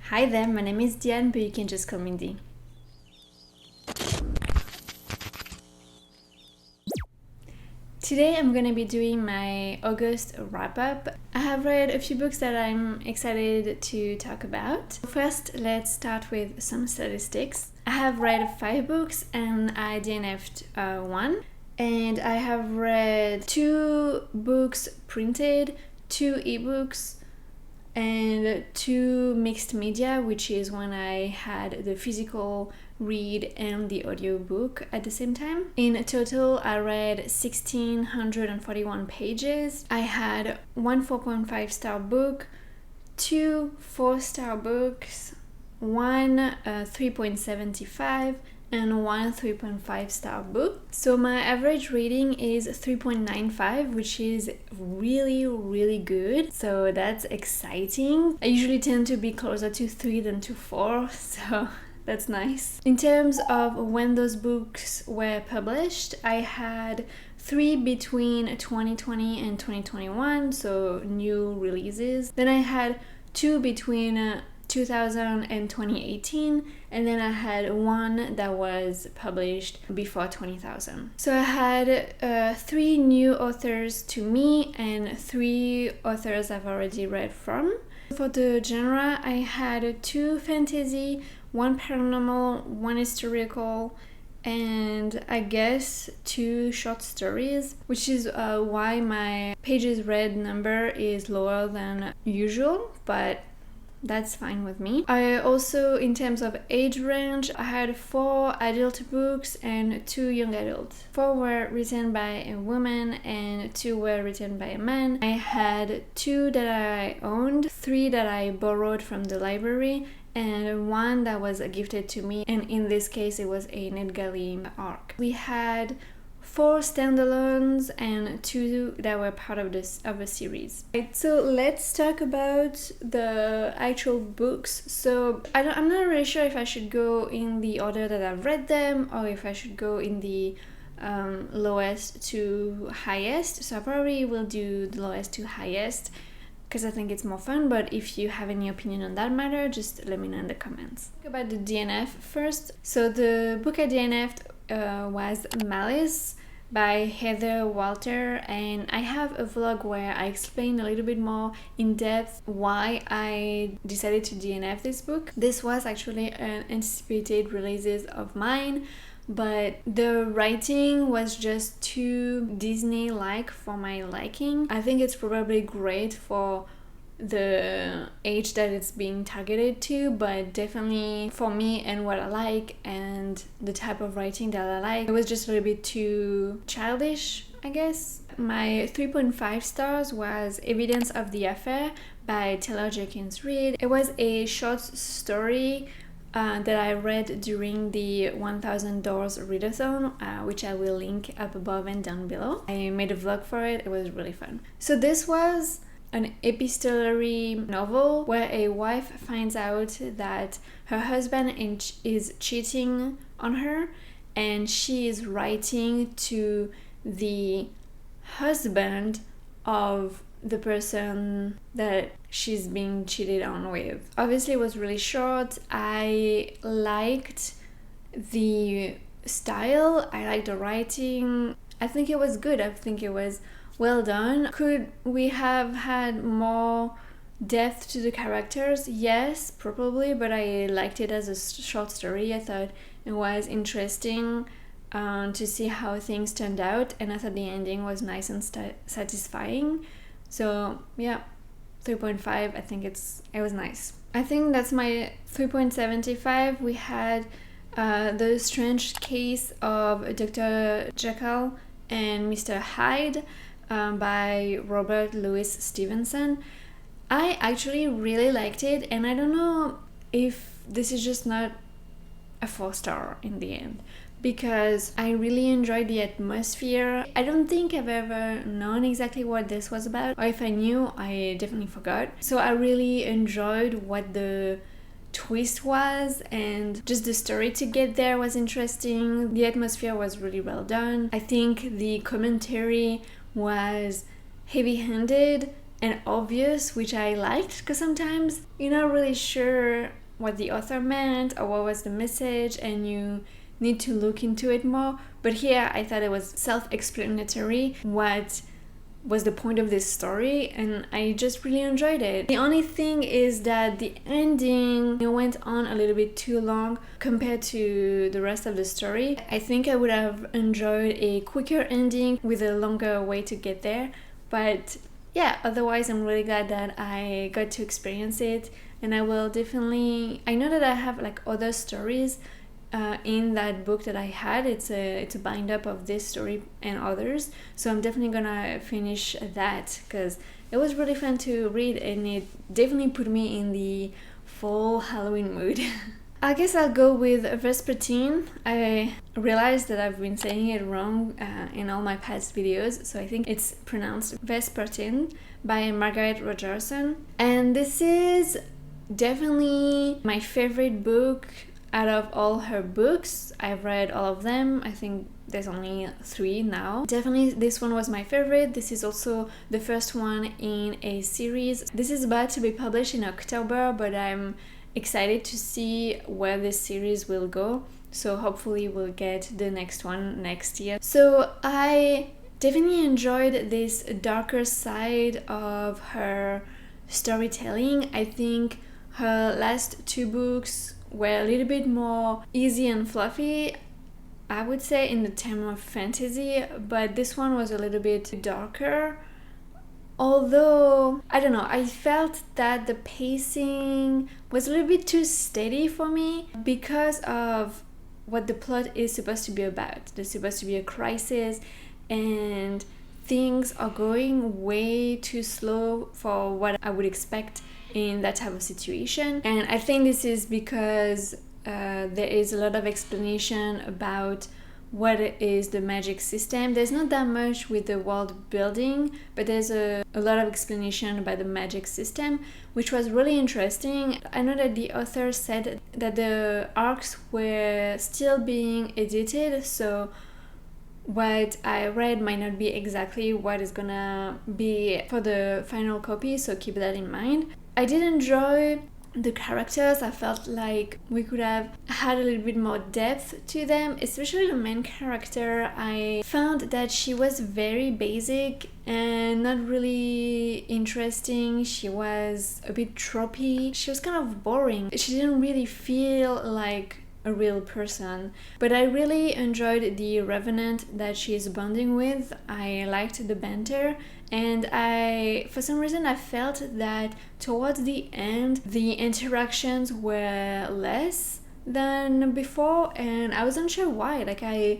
Hi there, my name is Diane, but you can just call me D. Today I'm going to be doing my August wrap-up. I have read a few books that I'm excited to talk about. First, let's start with some statistics. I have read 5 books and I DNF'd 1. And I have read 2 books printed, 2 ebooks, and 2 mixed media, which is when I had the physical read and the audiobook at the same time. In total, I read 1,641 pages. I had 1 4.5 star book, 2 4-star books, 1 3.75, and 1 3.5 star book. So my average rating is 3.95, which is really good. So that's exciting. I usually tend to be closer to 3 than to 4, so that's nice. In terms of when those books were published, I had 3 between 2020 and 2021, so new releases. Then I had 2 between 2000 and 2018, and then I had 1 that was published before 20,000. So I had 3 new authors to me and 3 authors I've already read from. For the genre, I had 2 fantasy, 1 paranormal, 1 historical, and I guess 2 short stories, which is why my pages read number is lower than usual, but that's fine with me. I also, in terms of age range, I had 4 adult books and 2 young adults. 4 were written by a woman and 2 were written by a man. I had 2 that I owned, 3 that I borrowed from the library, and 1 that was gifted to me, and in this case it was a NetGalley arc. We had 4 standalones and 2 that were part of a series. Right, so let's talk about the actual books. So I'm not really sure if I should go in the order that I've read them or if I should go in the lowest to highest. So I probably will do the lowest to highest because I think it's more fun, but if you have any opinion on that matter, just let me know in the comments. Talk about the DNF first. So the book I DNF'd was Malice by Heather Walter, and I have a vlog where I explain a little bit more in depth why I decided to DNF this book. This was actually an anticipated release of mine, but the writing was just too Disney-like for my liking. I think it's probably great for the age that it's being targeted to, but definitely for me and what I like and the type of writing that I like, it was just a little bit too childish, I guess. My 3.5 stars was Evidence of the Affair by Taylor Jenkins Reid. It was a short story that I read during the 1000 Doors readathon, which I will link up above and down below. I made a vlog for it. It was really fun. So this was an epistolary novel where a wife finds out that her husband is cheating on her, and she is writing to the husband of the person that she's being cheated on with. Obviously it was really short. I liked the style, I liked the writing. I think it was good. I think it was well done. Could we have had more depth to the characters? Yes, probably, but I liked it as a short story. I thought it was interesting to see how things turned out, and I thought the ending was nice and satisfying. So yeah, 3.5, I think it was nice. I think that's my 3.75. We had The Strange Case of Dr. Jekyll and Mr. Hyde by Robert Louis Stevenson. I actually really liked it, and I don't know if this is just not a 4-star in the end, because I really enjoyed the atmosphere. I don't think I've ever known exactly what this was about, or if I knew, I definitely forgot. So I really enjoyed what the twist was, and just the story to get there was interesting. The atmosphere was really well done. I think the commentary was heavy-handed and obvious, which I liked, because sometimes you're not really sure what the author meant or what was the message, and you need to look into it more. But here I thought it was self-explanatory what was the point of this story, and I just really enjoyed it. The only thing is that the ending went on a little bit too long compared to the rest of the story. I think I would have enjoyed a quicker ending with a longer way to get there, but yeah, otherwise I'm really glad that I got to experience it, and I will definitely, I know that I have like other stories in that book that I had. It's a bind up of this story and others, so I'm definitely gonna finish that because it was really fun to read, and it definitely put me in the fall Halloween mood. I guess I'll go with Vespertine. I realized that I've been saying it wrong in all my past videos, so I think it's pronounced Vespertine by Margaret Rogerson, and this is definitely my favorite book out of all her books. I've read all of them. I think there's only 3 now. Definitely this one was my favorite. This is also the first one in a series. This is about to be published in October, but I'm excited to see where this series will go. So hopefully we'll get the next one next year. So I definitely enjoyed this darker side of her storytelling. I think her last 2 books were a little bit more easy and fluffy, I would say, in the term of fantasy, but this one was a little bit darker. Although, I don't know, I felt that the pacing was a little bit too steady for me because of what the plot is supposed to be about. There's supposed to be a crisis, and things are going way too slow for what I would expect in that type of situation. And I think this is because there is a lot of explanation about what is the magic system. There's not that much with the world building, but there's a lot of explanation about the magic system, which was really interesting. I know that the author said that the arcs were still being edited, so what I read might not be exactly what is gonna be for the final copy, so keep that in mind. I did enjoy the characters. I felt like we could have had a little bit more depth to them, especially the main character. I found that she was very basic and not really interesting. She was a bit tropey. She was kind of boring. She didn't really feel like a real person, but I really enjoyed the revenant that she is bonding with. I liked the banter, and for some reason I felt that towards the end the interactions were less than before, and I wasn't sure why. Like, I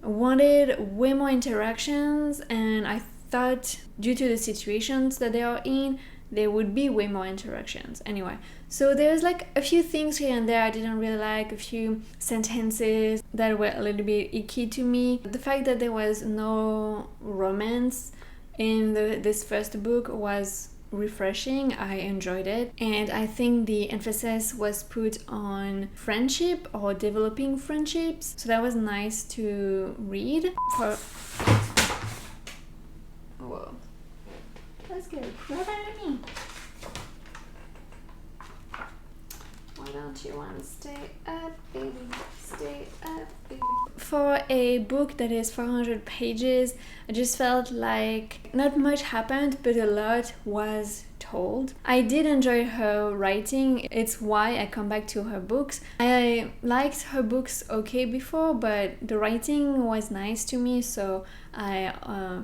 wanted way more interactions, and I thought due to the situations that they are in, there would be way more interactions. Anyway, so there's like a few things here and there I didn't really like, a few sentences that were a little bit icky to me. The fact that there was no romance in this first book was refreshing. I enjoyed it, and I think the emphasis was put on friendship or developing friendships, so that was nice to read. Whoa. Let's get a crap out of me. Why don't you want to stay up, baby? Stay up, baby. For a book that is 400 pages, I just felt like not much happened, but a lot was told. I did enjoy her writing. It's why I come back to her books. I liked her books okay before, but the writing was nice to me, so I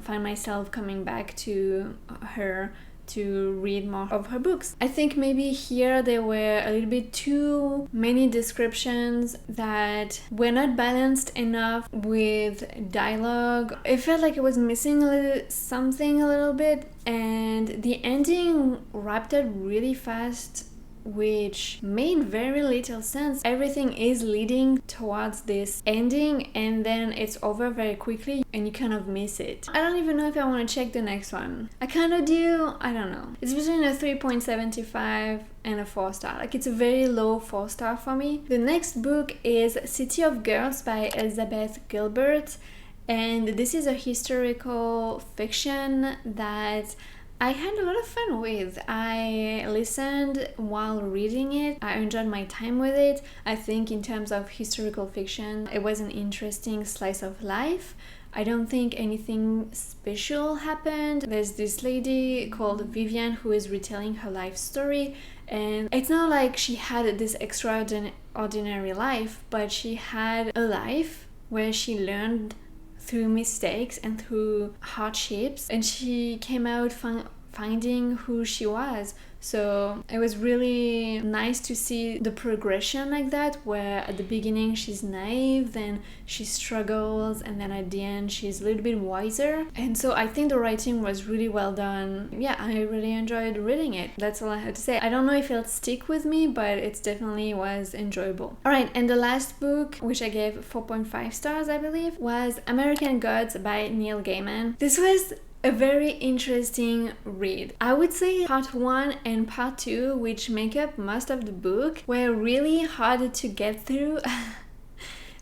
find myself coming back to her to read more of her books. I think maybe here there were a little bit too many descriptions that were not balanced enough with dialogue. It felt like it was missing something a little bit, and the ending wrapped up really fast, which made very little sense. Everything is leading towards this ending, and then it's over very quickly and you kind of miss it. I don't even know if I want to check the next one. I kind of do. I don't know. It's between a 3.75 and a 4-star. Like, it's a very low 4-star for me. The next book is City of Girls by Elizabeth Gilbert, and this is a historical fiction that I had a lot of fun with. I listened while reading it. I enjoyed my time with it. I think in terms of historical fiction, it was an interesting slice of life. I don't think anything special happened. There's this lady called Vivian who is retelling her life story, and it's not like she had this extraordinary life, but she had a life where she learned through mistakes and through hardships, and she came out finding who she was. So it was really nice to see the progression like that, where at the beginning she's naive, then she struggles, and then at the end she's a little bit wiser. And so I think the writing was really well done. Yeah, I really enjoyed reading it. That's all I have to say. I don't know if it'll stick with me, but it definitely was enjoyable. Alright, and the last book, which I gave 4.5 stars, I believe, was American Gods by Neil Gaiman. This was a very interesting read. I would say part 1 and part 2, which make up most of the book, were really hard to get through.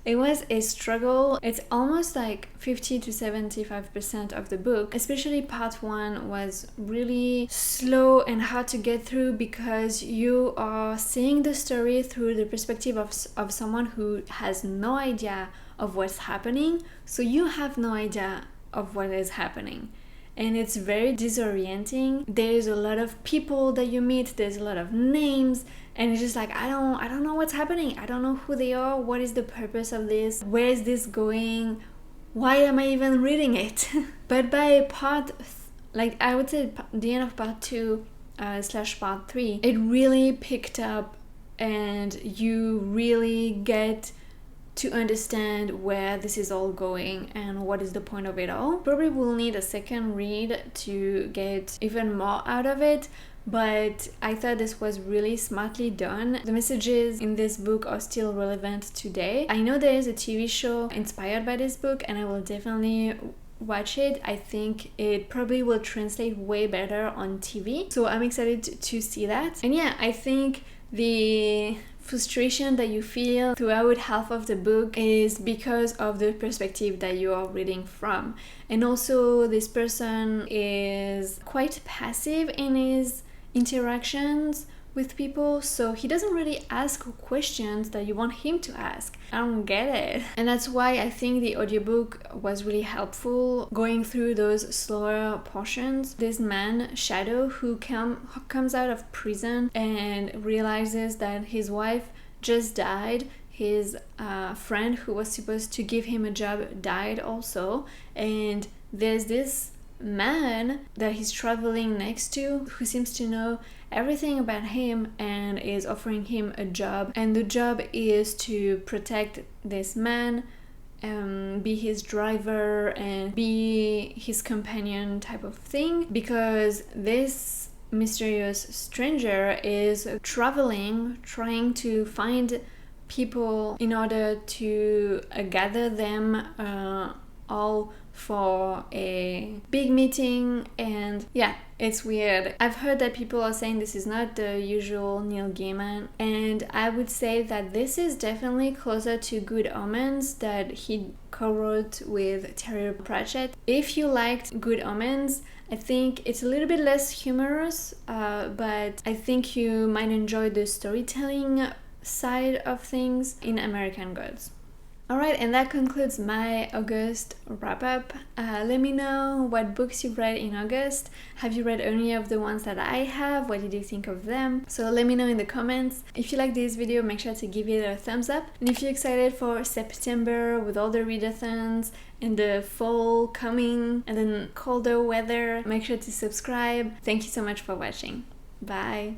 It was a struggle. It's almost like 50 to 75% of the book. Especially part 1 was really slow and hard to get through because you are seeing the story through the perspective of someone who has no idea of what's happening. So you have no idea of what is happening. And it's very disorienting. There's a lot of people that you meet, there's a lot of names, and it's just like I don't know what's happening. I don't know who they are. What is the purpose of this? Where is this going? Why am I even reading it? But by I would say the end of part 2 / part 3, it really picked up, and you really get to understand where this is all going and what is the point of it all. Probably will need a second read to get even more out of it, but I thought this was really smartly done. The messages in this book are still relevant today. I know there is a TV show inspired by this book, and I will definitely watch it. I think it probably will translate way better on TV, so I'm excited to see that. And yeah, I think the frustration that you feel throughout half of the book is because of the perspective that you are reading from. And also this person is quite passive in his interactions with people, so he doesn't really ask questions that you want him to ask. I don't get it. And that's why I think the audiobook was really helpful going through those slower portions. This man, Shadow, who comes out of prison and realizes that his wife just died. His friend who was supposed to give him a job died also, and there's this man that he's traveling next to who seems to know everything about him and is offering him a job, and the job is to protect this man, be his driver and be his companion type of thing, because this mysterious stranger is traveling, trying to find people in order to gather them all for a big meeting. And yeah, it's weird. I've heard that people are saying this is not the usual Neil Gaiman, and I would say that this is definitely closer to Good Omens that he co-wrote with Terry Pratchett. If you liked Good Omens, I think it's a little bit less humorous, but I think you might enjoy the storytelling side of things in American Gods. Alright, and that concludes my August wrap-up. Let me know what books you've read in August. Have you read any of the ones that I have? What did you think of them? So let me know in the comments. If you like this video, make sure to give it a thumbs up. And if you're excited for September with all the readathons and the fall coming and then colder weather, make sure to subscribe. Thank you so much for watching. Bye!